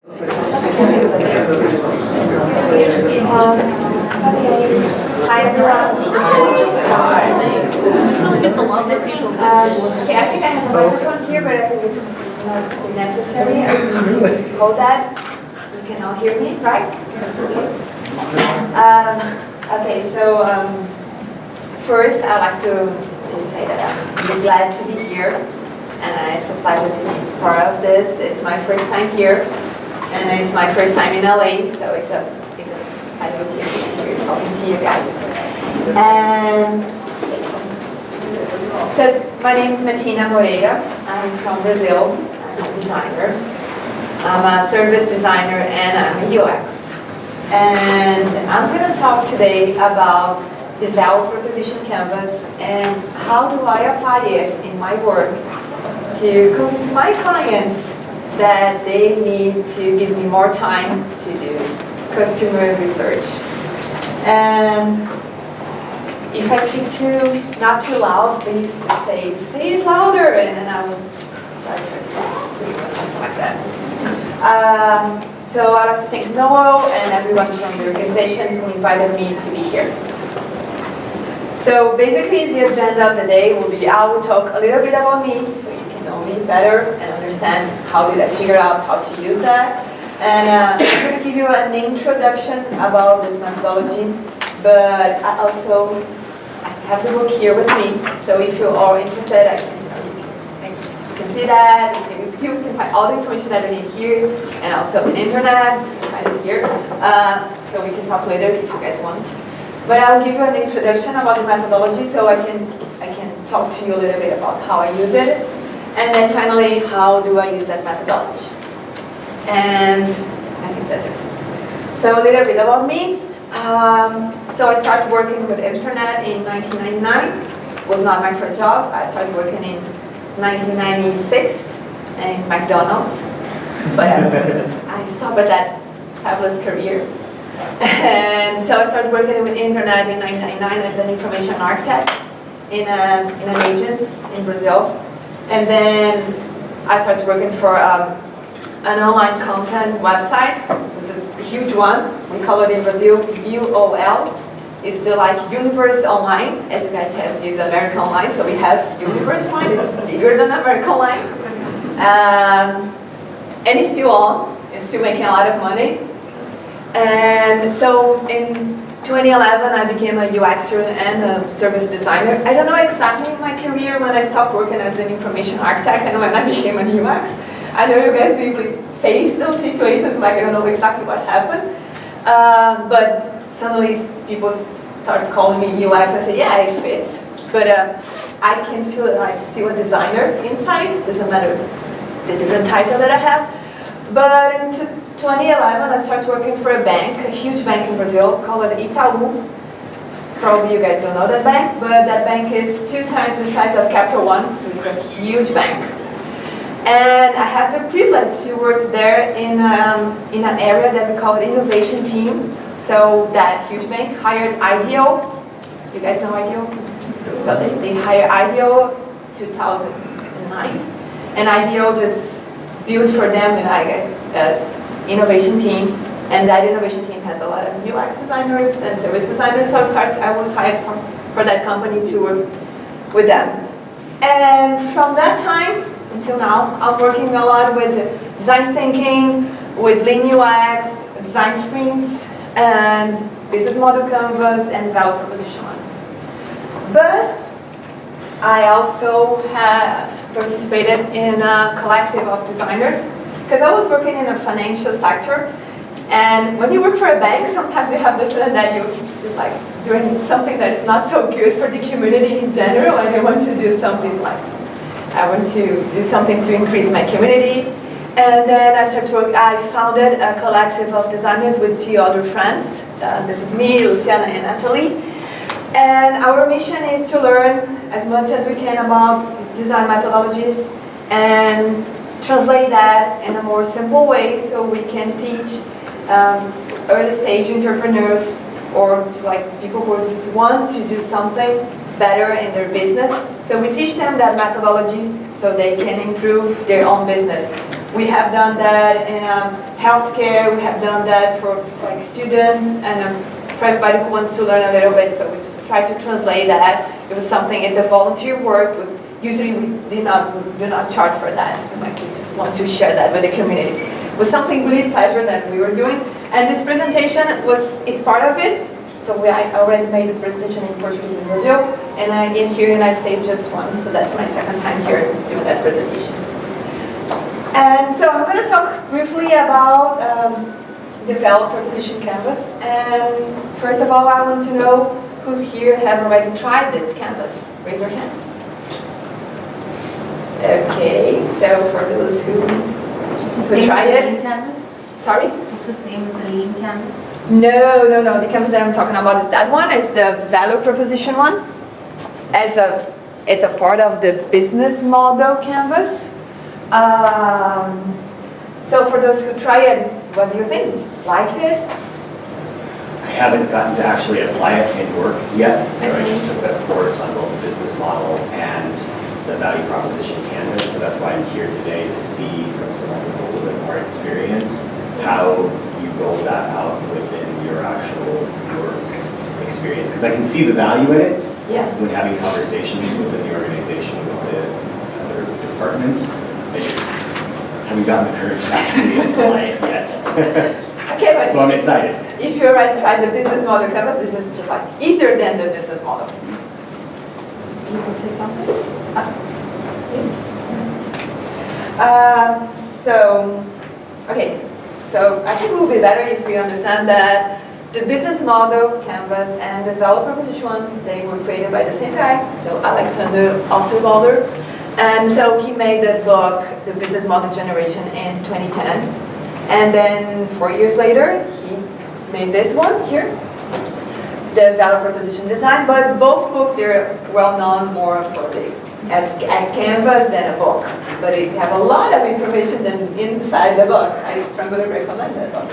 Okay. Hi everyone. Okay, I think I have a microphone here, but I think it's not necessary. I need to hold that. You can all hear me, right? Okay, so first I'd like to say that I'm really glad to be here, and it's a pleasure to be part of this. It's my first time here, and it's my first time in LA, so it's a pleasure to be here talking to you guys. And so my name is Martina Moreira. I'm from Brazil. I'm a designer. I'm a service designer and I'm a UX. And I'm going to talk today about developer position canvas and how do I apply it in my work to convince my clients that they need to give me more time to do customer research. And if I speak not too loud, please say it louder, and then I will start to speak or something like that. So I'd like to thank Noah and everyone from the organization who invited me to be here. So basically the agenda of the day will be I will talk a little bit about me so you can know me better and understand how did I figure out how to use that. And I'm going to give you an introduction about this methodology, but I also have the book here with me, so if you are interested, you can see that. You can find all the information that I need here, and also on the internet. You can find it here. So we can talk later if you guys want. But I'll give you an introduction about the methodology, so I can talk to you a little bit about how I use it, and then finally, how do I use that methodology? And I think that's it. So a little bit about me. So I started working with internet in 1999. It was not my first job. I started working in 1996 in McDonald's. But I stopped at that fabulous career. And so I started working with internet in 1999 as an information architect in an agency in Brazil. And then I started working for an online content website. It's a huge one. We call it in Brazil UOL. It's still like Universe Online, as you guys have used American Online, so we have Universe Online. It's bigger than American Online. And it's still on. It's still making a lot of money. And so in 2011, I became a UXer and a service designer. I don't know exactly my career when I stopped working as an information architect and when I became an UX. I know you guys probably face those situations, like I don't know exactly what happened. But suddenly people start calling me UX. I say, yeah, it fits. But I can feel that I'm still a designer inside. Doesn't matter the different title that I have. But in 2011, I started working for a bank, a huge bank in Brazil called Itaú. Probably you guys don't know that bank, but that bank is 2 times the size of Capital One, so it's a huge bank. And I have the privilege to work there in an area that we call the innovation team. So that huge bank hired IDEO. You guys know IDEO? So they hired IDEO 2009. And IDEO just built for them an innovation team. And that innovation team has a lot of UX designers and service designers. So I was hired for that company to work with them. And from that time until now, I'm working a lot with design thinking, with lean UX, design sprints, and business model canvas, and value proposition. But I also have participated in a collective of designers, because I was working in the financial sector. And when you work for a bank, sometimes you have the feeling that you're just like doing something that is not so good for the community in general, and you want to do something like, I want to do something to increase my community. And then I started work. I founded a collective of designers with 2 other friends. This is me, Luciana, and Natalie. And our mission is to learn as much as we can about design methodologies and translate that in a more simple way so we can teach early stage entrepreneurs or like people who just want to do something better in their business. So we teach them that methodology so they can improve their own business. We have done that in healthcare. We have done that for like students and for everybody who wants to learn a little bit. So we just try to translate that. It was something. It's a volunteer work. Usually we do not charge for that. So like we just want to share that with the community. It was something really pleasure that we were doing. And this presentation it's part of it. So I already made this presentation in Portuguese in Brazil, and in here in the United States just once. So that's my second time here doing that presentation. And so I'm going to talk briefly about Develop Proposition Canvas. And first of all, I want to know who's here have already tried this canvas. Raise your hands. Okay, so for those who tried it. Canvas? Sorry? It's the same as the lean canvas? No. The canvas that I'm talking about is that one. It's the value proposition one. It's a part of the business model canvas. So for those who try it, what do you think? Like it? I haven't gotten to actually apply it in work yet, so I just took that course on both the business model and the value proposition canvas. So that's why I'm here today, to see from someone with a little bit more experience how you roll that out within your actual work experience. Because I can see the value in it when having conversations within the organization with the other departments. I just haven't gotten the courage to actually apply it yet. Okay, but so I'm excited. If you already tried the business model canvas, this is just like easier than the business model. You want to say something? So I think it will be better if we understand that the business model canvas and the value proposition one, they were created by the same guy, so Alexander Osterwalder. And so he made the book, The Business Model Generation, in 2010. And then 4 years later, he made this one here, the value proposition design. But both books, they're well known more for as a canvas than a book. But they have a lot of information than inside the book. I strongly recommend that book.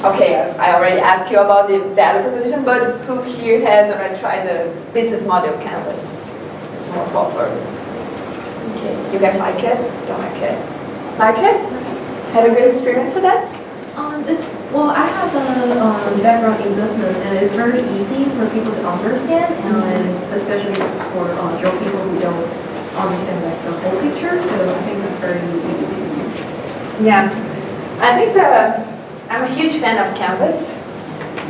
Okay, I already asked you about the value proposition, but who here has already tried the business model canvas? It's more popular. Okay, you guys like it? Don't like it? Like it? Had a good experience with that? Well, I have a background in business, and it's very easy for people to understand, and especially just for young people who don't understand like the whole picture. So I think it's very easy to use. Yeah, I think I'm a huge fan of Canvas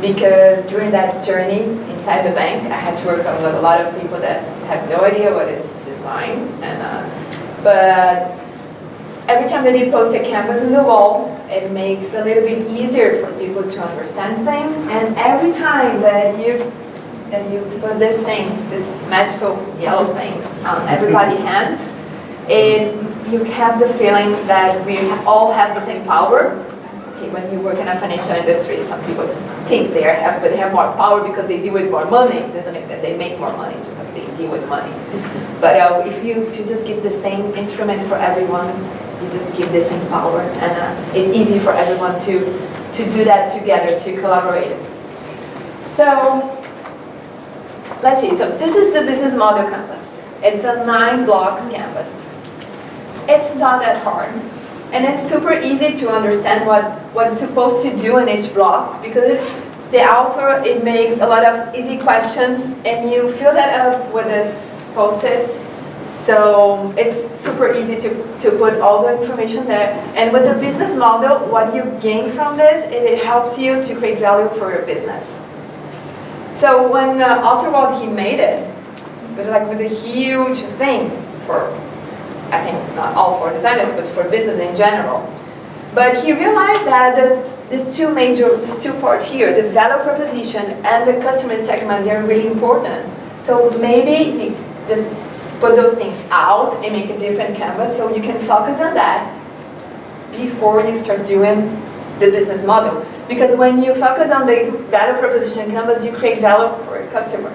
because during that journey inside the bank, I had to work with a lot of people that have no idea what is design, but every time that you post a canvas in the wall, it makes a little bit easier for people to understand things. And every time that you put these things, these magical yellow things on everybody's hands, you have the feeling that we all have the same power. Okay, when you work in a financial industry, some people think they have more power because they deal with more money. It doesn't mean that they make more money, just like they deal with money. But if you just give the same instrument for everyone, you just give the same power, and it's easy for everyone to do that together, to collaborate. So let's see. So this is the business model canvas. It's a 9 blocks canvas. It's not that hard, and it's super easy to understand what it's supposed to do in each block, because the author, it makes a lot of easy questions, and you fill that up with this post-its. So it's super easy to put all the information there. And with the business model, what you gain from this, it helps you to create value for your business. So when Osterwald, he made it, it was a huge thing for, I think, not all for designers, but for business in general. But he realized that these two parts here, the value proposition and the customer segment, they're really important. So maybe he just put those things out and make a different canvas so you can focus on that before you start doing the business model. Because when you focus on the value proposition canvas, you create value for a customer.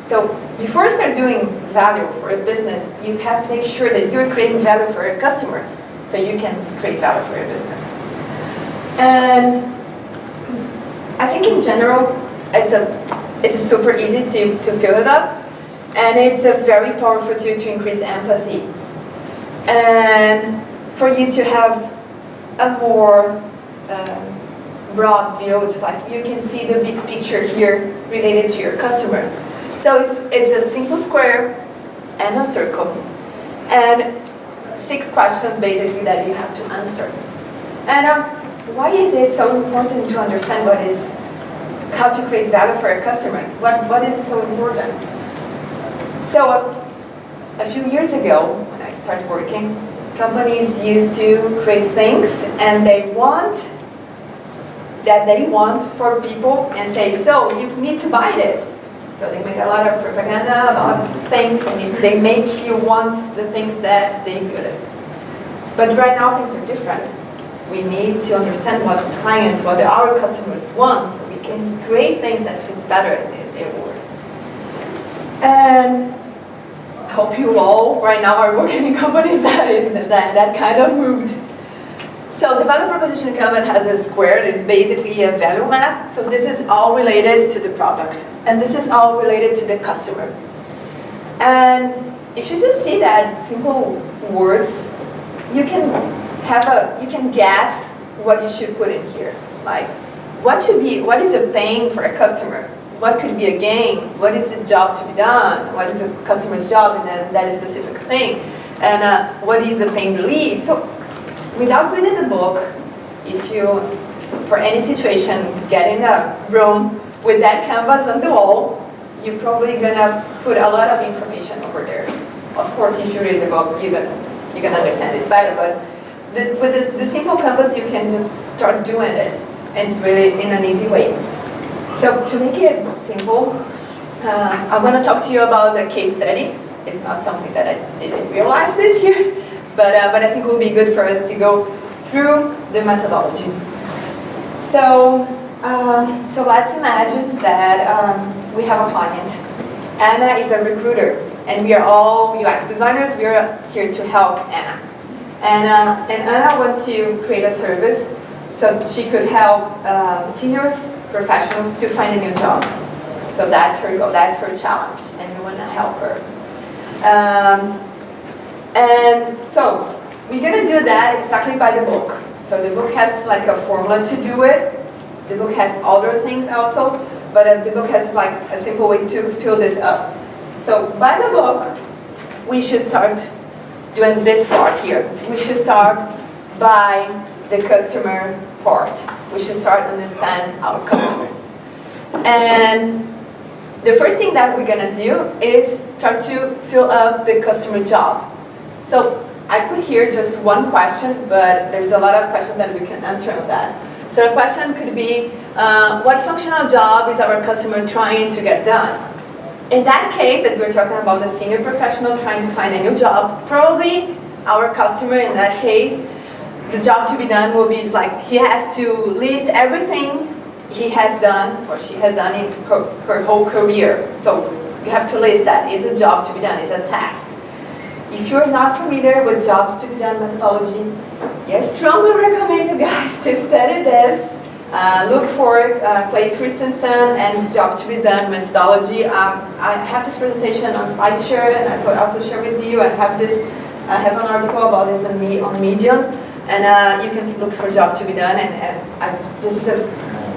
So before you start doing value for a business, you have to make sure that you're creating value for a customer so you can create value for your business. And I think in general, it's super easy to fill it up. And it's a very powerful tool to increase empathy. And for you to have a more broad view, just like you can see the big picture here related to your customer. So it's a simple square and a circle. And 6 questions basically that you have to answer. And why is it so important to understand how to create value for your customers? What is so important? So a few years ago, when I started working, companies used to create things and they want for people and say, so you need to buy this. So they make a lot of propaganda about things and they make you want the things that they good. But right now things are different. We need to understand what clients, what our customers want, so we can create things that fits better in their work. And I hope you all right now are working in companies that kind of mood. So the value proposition Canvas has a square. It's basically a value map. So this is all related to the product. And this is all related to the customer. And if you just see that simple words, you can guess what you should put in here. Like, what is the pain for a customer? What could be a gain? What is the job to be done? What is the customer's job in that specific thing? And what is the pain relief? So without reading the book, if you, for any situation, get in a room with that canvas on the wall, you're probably gonna put a lot of information over there. Of course, if you read the book, you can understand it better, but with the simple canvas, you can just start doing it, and it's really in an easy way. So to make it simple, I'm gonna talk to you about a case study. It's not something that I didn't realize this year, but I think it will be good for us to go through the methodology. So let's imagine that we have a client. Anna is a recruiter, and we are all UX designers. We are here to help Anna. And Anna wants to create a service so she could help senior professionals to find a new job. So that's her goal, that's her challenge, and we want to help her. And so we're going to do that exactly by the book. So the book has like a formula to do it. The book has other things also, but the book has like a simple way to fill this up. So by the book, we should start doing this part here. We should start by the customer part. We should start understand our customers. And the first thing that we're gonna do is start to fill up the customer job. So I put here just one question, but there's a lot of questions that we can answer on that. So the question could be, what functional job is our customer trying to get done? In that case that we're talking about a senior professional trying to find a new job, probably our customer in that case, the job to be done will be like he has to list everything he has done or she has done in her whole career. So you have to list that. It's a job to be done, it's a task. If you're not familiar with jobs to be done methodology, yes, strongly recommend you guys to study this. Look for Clay Christensen and his job to be done methodology. I have this presentation on SlideShare, and I could also share with you. I have an article about this on Medium, and you can look for job to be done. And this is a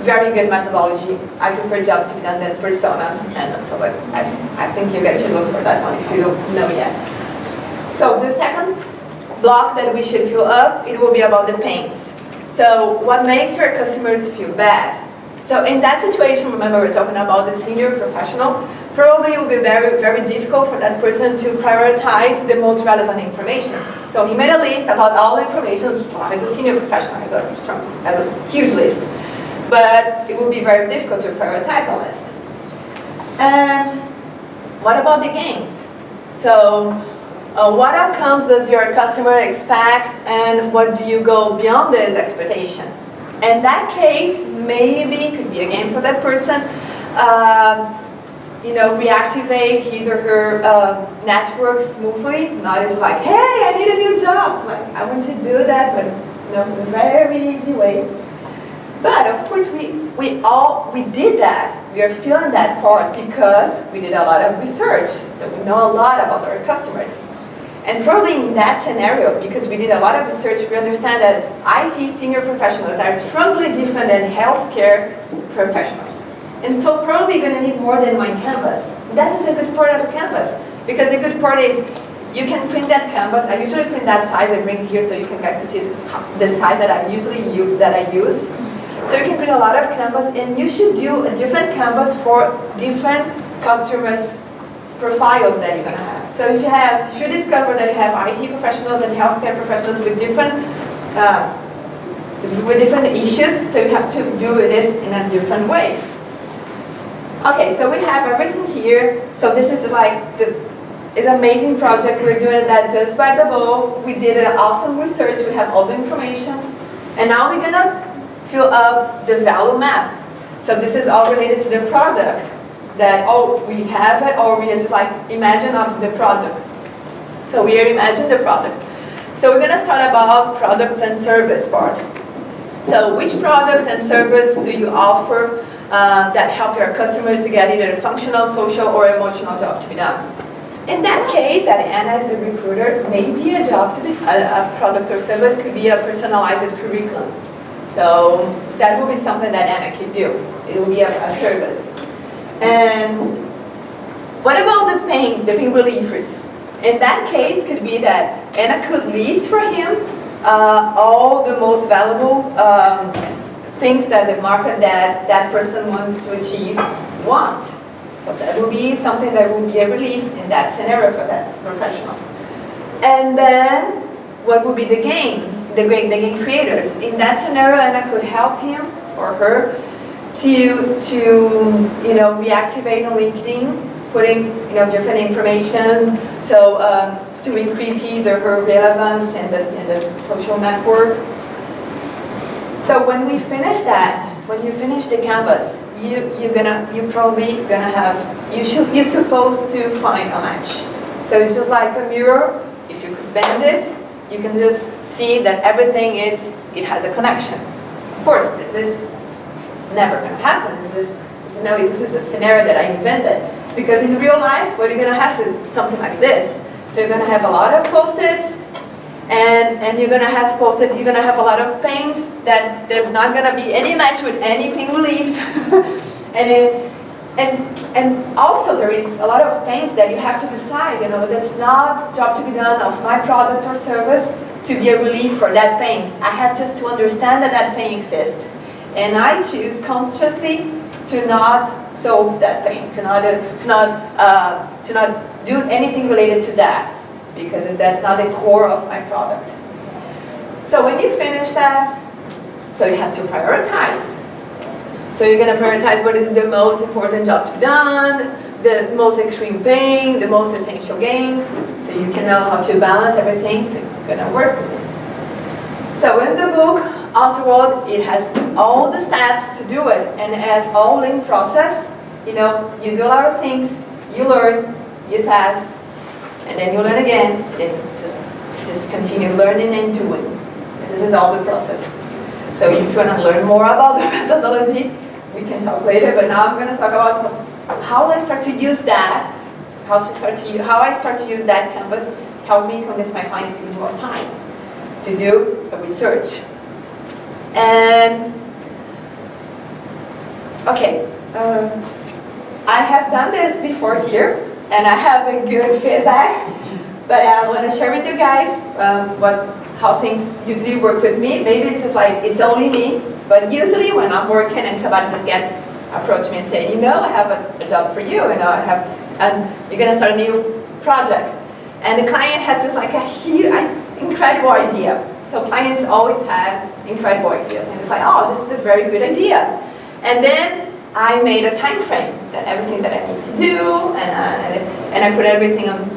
very good methodology. I prefer jobs to be done than personas, and so I think you guys should look for that one if you don't know yet. So the second block that we should fill up, it will be about the pains. So what makes your customers feel bad? So in that situation, remember we're talking about the senior professional, probably it will be very, very difficult for that person to prioritize the most relevant information. So he made a list about all the information. As a senior professional, has a huge list. But it will be very difficult to prioritize the list. And what about the gains? So what outcomes does your customer expect, and what do you go beyond this expectation? In that case, maybe it could be a game for that person. Reactivate his or her network smoothly. Not just like, hey, I need a new job. So like, I want to do that, but in a very easy way. But of course, we did that we are feeling that part because we did a lot of research. So we know a lot about our customers. And probably in that scenario, because we did a lot of research, we understand that IT senior professionals are strongly different than healthcare professionals. And so probably you're going to need more than one canvas. That is a good part of the canvas. Because the good part is you can print that canvas. I usually print that size. I bring it here so you guys can see the size that I use. So you can print a lot of canvas, and you should do a different canvas for different customers' profiles that you're going to have. So if you discover that you have IT professionals and healthcare professionals with different issues, so you have to do this in a different way. Okay, so we have everything here. So this is like it's an amazing project. We're doing that just by the book. We did an awesome research. We have all the information. And now we're going to fill up the value map. So this is all related to the product. That, oh, we have it, or we just like imagine the product. So we are imagine the product. So we're going to start about products and service part. So which product and service do you offer that help your customers to get either a functional, social, or emotional job to be done? In that case, that Anna is the recruiter, maybe a job to be, a product or service could be a personalized curriculum. So that will be something that Anna could do. It will be a service. And what about the pain relievers? In that case, could be that Anna could list for him all the most valuable things that the market that person wants to achieve want. So that will be something that will be a relief in that scenario for that professional. And then, what will be the gain? The gain creators. In that scenario, Anna could help him or her to reactivate on LinkedIn, putting different information, so to increase his or her relevance in the social network. So when we finish that, when you finish the canvas, you're probably gonna have you're supposed to find a match. So it's just like a mirror. If you could bend it, you can just see that everything it has a connection. Of course, this is never gonna happen. This is a scenario that I invented. Because in real life, what you're gonna have is something like this. So you're gonna have a lot of post-its, and you're gonna have post-its. You're gonna have a lot of paints that there's not gonna be any match with any paint reliefs, and also there is a lot of paints that you have to decide. That's not job to be done of my product or service to be a relief for that paint. I have just to understand that paint exists, and I choose consciously to not solve that pain, to not do anything related to that, because that's not the core of my product. So when you finish that, so you have to prioritize. So you're going to prioritize what is the most important job to be done, the most extreme pain, the most essential gains, so you can know how to balance everything, so you're going to work with it. So in the book, also it has all the steps to do it, and it has all linked process. You do a lot of things, you learn, you test, and then you learn again, then just continue learning and doing. This is all the process. So if you want to learn more about the methodology, we can talk later, but now I'm going to talk about how I start to use that, how I start to use that canvas, help me convince my clients to use more time to do a research. And, okay, I have done this before here, and I have a good feedback, but I want to share with you guys how things usually work with me. Maybe it's just like, it's only me, but usually when I'm working and somebody just approach me and say, I have a job for you, and you're going to start a new project. And the client has just like a huge, incredible idea. So clients always have incredible ideas, and it's like, oh, this is a very good idea. And then I made a time frame, that everything that I need to do, and I put everything on,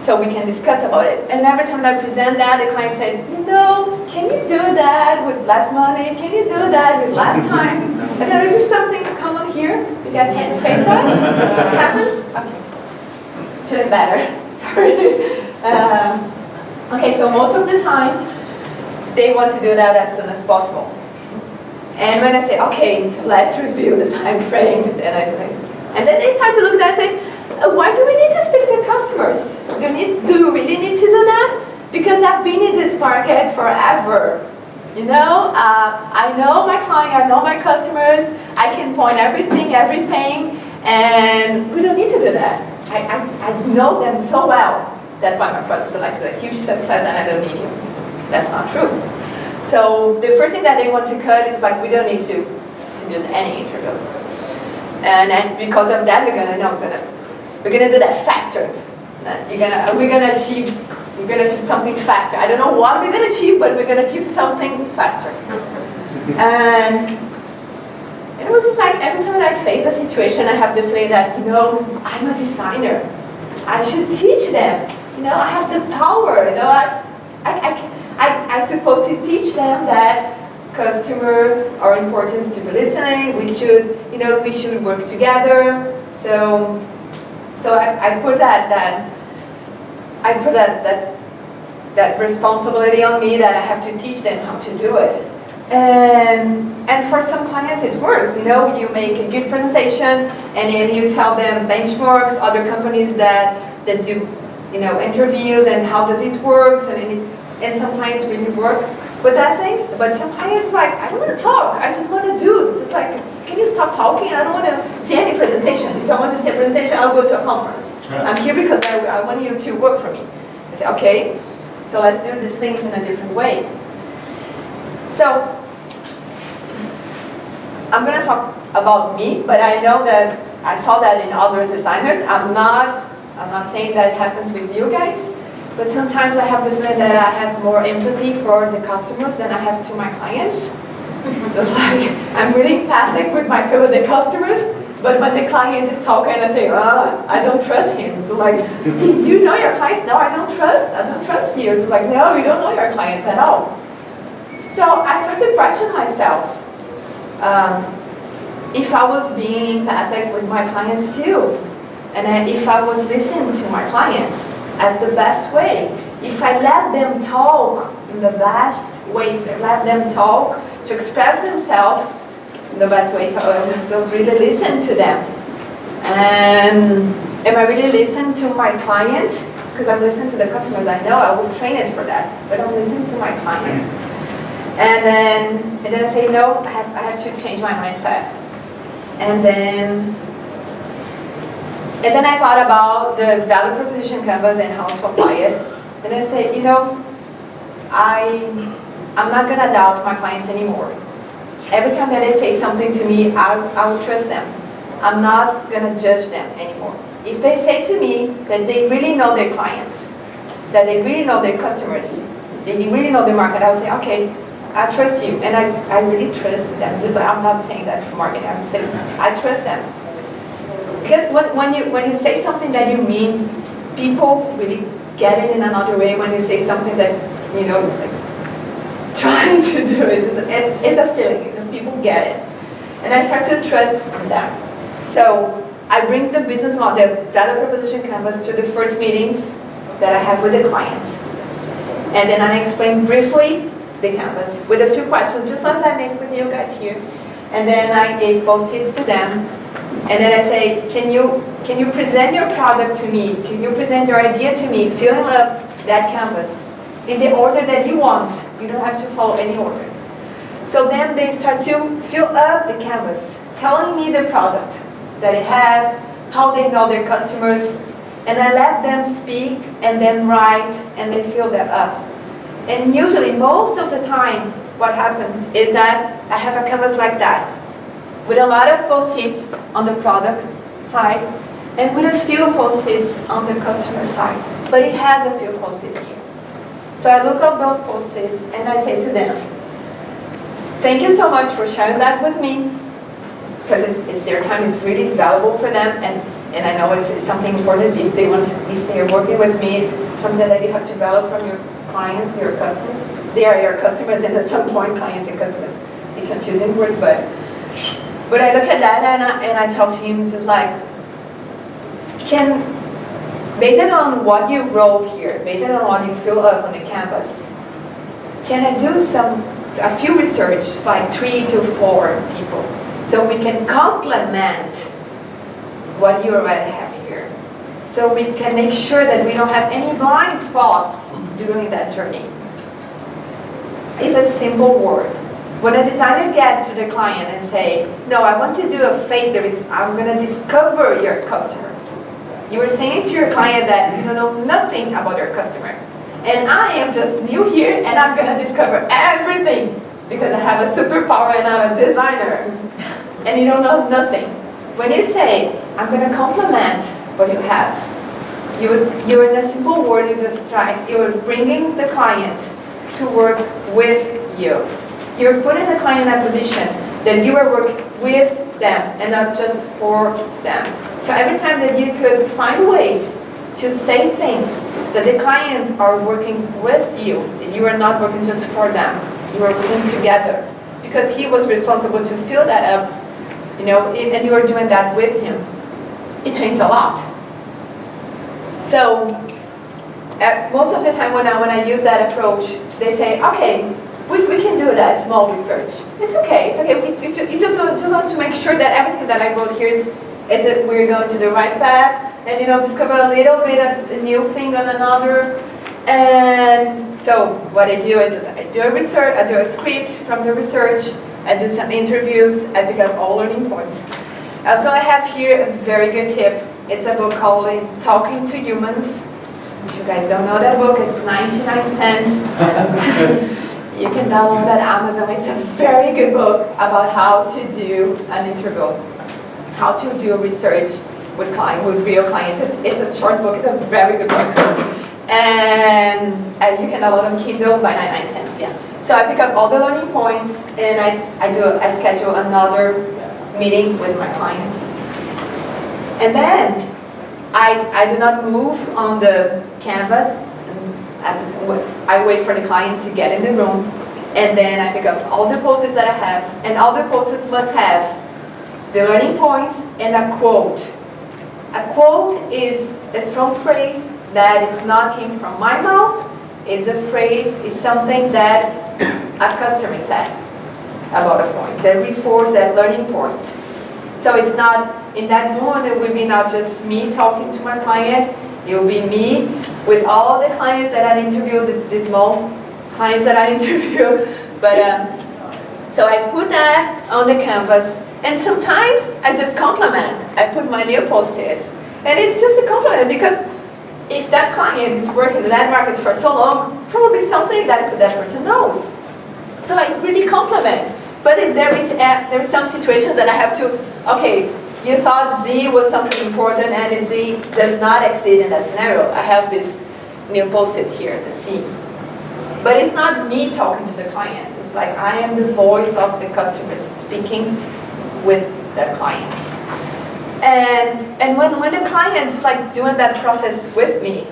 so we can discuss about it. And every time I present that, the client said, can you do that with less money? Can you do that with less time? And then this is something common here. You guys can face that? It happens? Okay. Feeling better. Sorry. Okay, so most of the time, they want to do that as soon as possible. And when I say, okay, so let's review the time frame, and then they start to look at that and say, why do we need to speak to customers? Do you really need to do that? Because I've been in this market forever. You know, I know my client, I know my customers, I can point everything, every pain, and we don't need to do that. I know them so well. That's why my product is like a huge success and I don't need you. That's not true. So the first thing that they want to cut is like, we don't need to do any interviews. And because of that, we're gonna do that faster. We're gonna achieve something faster. I don't know what we're gonna achieve, but we're gonna achieve something faster. And it was just like every time I face a situation, I have the feeling that, you know, I'm a designer. I should teach them. You know, I have the power. You know, I'm supposed to teach them that customers are important to be listening. We should work together. So I put that responsibility on me that I have to teach them how to do it. And for some clients it works. You know, you make a good presentation and then you tell them benchmarks, other companies that do, you know, interviews and how does it work, and some clients really work with that thing. But some clients like, I don't want to talk, I just want to do. So it's like, can you stop talking? I don't want to see any presentation. If I want to see a presentation, I'll go to a conference. I'm here because I want you to work for me. I say, okay, so let's do the things in a different way. So I'm going to talk about me, but I know that I saw that in other designers. I'm not saying that happens with you guys, but sometimes I have the feeling that I have more empathy for the customers than I have to my clients. So it's like, I'm really empathic with the customers, but when the client is talking, I say, I don't trust him. So like, do you know your clients? No, I don't trust you. It's like, no, you don't know your clients at all. So I started to question myself. If I was being empathic with my clients too, and if I was listening to my clients as the best way, if I let them talk in the best way, if I let them talk to express themselves in the best way, so I just really listen to them. And am I really listening to my client? Because I'm listening to the customers. I know I was trained for that, but I'm listening to my clients. And then I say, no, I have to change my mindset. And then I thought about the value proposition canvas and how to apply it. And I say, you know, I'm not gonna doubt my clients anymore. Every time that they say something to me, I will trust them. I'm not gonna judge them anymore. If they say to me that they really know their clients, that they really know their customers, they really know the market, I will say, okay, I trust you, and I really trust them. Just I'm not saying that for marketing. I'm saying I trust them because when you say something that you mean, people really get it in another way. When you say something that you know is like trying to do it's a feeling. People get it, and I start to trust in them. So I bring the business model, the value proposition canvas to the first meetings that I have with the clients, and then I explain briefly the canvas with a few questions, just as I make with you guys here. And then I gave post-its to them. And then I say, can you present your product to me? Can you present your idea to me? Filling up that canvas in the order that you want. You don't have to follow any order. So then they start to fill up the canvas, telling me the product that they have, how they know their customers, and I let them speak and then write and they fill that up. And usually, most of the time, what happens is that I have a canvas like that, with a lot of post-its on the product side, and with a few post-its on the customer side. But it has a few post-its here. So I look up those post-its and I say to them, thank you so much for sharing that with me, because their time is really valuable for them, and I know it's something important if they're working with me. It's something that you have to value from your clients, your customers. They are your customers, and at some point, clients and customers be confusing words. But I look at that and I talk to him just like, based on what you wrote here, based on what you fill up on the canvas, can I do some a few research, like 3 to 4 people. So we can complement what you already have here. So we can make sure that we don't have any blind spots during that journey. It's a simple word. When a designer gets to the client and say, no, I want to do a phase, I'm going to discover your customer. You are saying to your client that you don't know nothing about your customer. And I am just new here and I'm going to discover everything because I have a superpower and I'm a designer. And you don't know nothing. When you say, I'm going to complement what you have, you're in a simple word, you're bringing the client to work with you. You're putting the client in a position that you are working with them and not just for them. So every time that you could find ways to say things that the client are working with you, that you are not working just for them, you are working together. Because he was responsible to fill that up, and you are doing that with him. It changed a lot. So most of the time when I use that approach, they say, okay, we can do that small research. It's okay. You just want to make sure that everything that I wrote here is that we're going to the right path, and discover a little bit of a new thing on another. And so what I do is I do a research, I do a script from the research, I do some interviews, I pick up all learning points. So I have here a very good tip. It's a book called Talking to Humans. If you guys don't know that book, it's 99 cents. You can download that on Amazon. It's a very good book about how to do an interview, how to do research with real clients. It's a short book. It's a very good book. And you can download on Kindle by 99 cents. Yeah. So I pick up all the learning points, and I schedule another meeting with my clients. And then I do not move on the canvas. I wait for the client to get in the room, and then I pick up all the post-its that I have, and all the post-its must have the learning points and a quote. A quote is a strong phrase that is not came from my mouth. It's a phrase, it's something that a customer said about a point, that reinforces that learning point. So it's not, in that moment, it will be not just me talking to my client, it will be me with all the clients that I interview, the small clients that I interview. But so I put that on the canvas, and sometimes I just compliment. I put my new post-its, and it's just a compliment because if that client is working in that market for so long, probably something that person knows. So I really compliment. But there is some situations that I have to, okay, you thought Z was something important and Z does not exist in that scenario. I have this new post-it here, the C. But it's not me talking to the client. It's like I am the voice of the customer speaking with that client. And when the client's like doing that process with me,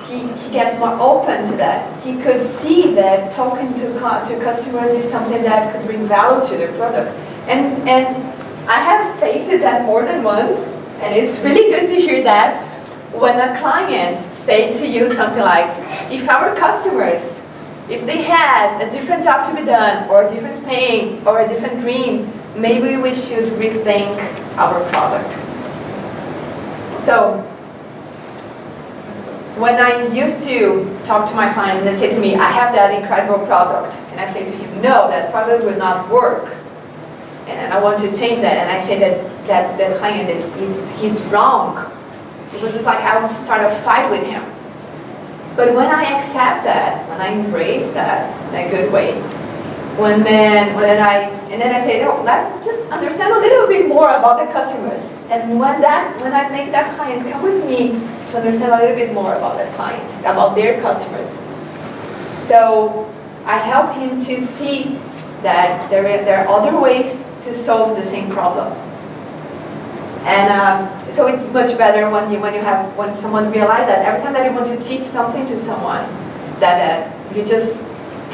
he gets more open to that. He could see that talking to customers is something that could bring value to their product. And I have faced that more than once, and it's really good to hear that when a client say to you something like, if our customers, if they had a different job to be done, or a different pain, or a different dream, maybe we should rethink our product. So, when I used to talk to my client and they say to me, I have that incredible product, and I say to him, no, that product will not work, and I want to change that, and I say that the client, he's wrong. It was just like I would start a fight with him. But when I accept that, when I embrace that in a good way, and then I say, no, let's just understand a little bit more about the customers. And when I make that client come with me to understand a little bit more about that client, about their customers. So I help him to see that there are other ways to solve the same problem. And so it's much better when someone realizes that every time that you want to teach something to someone, that you just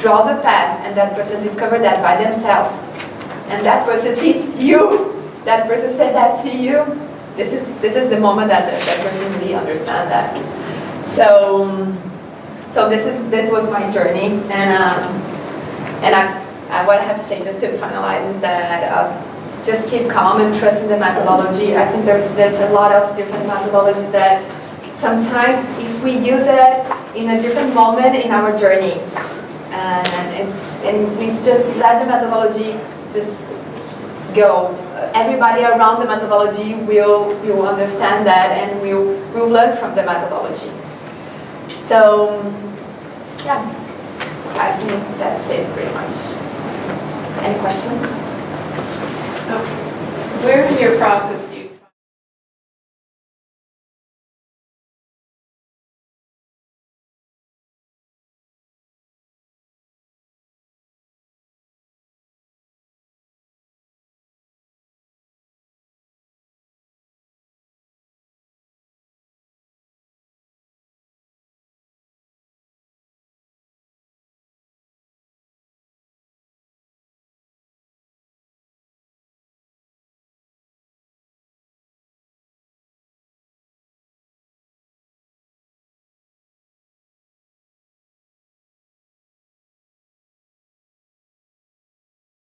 draw the path and that person discover that by themselves. And that person teaches you. That person said that to you. This is the moment that that person really understands that. So this was my journey, and what I have to say just to finalize is that just keep calm and trust in the methodology. I think there's a lot of different methodologies that sometimes if we use it in a different moment in our journey, and we just let the methodology just go. Everybody around the methodology will understand that and will learn from the methodology. So, yeah, I think that's it pretty much. Any questions? Where in your process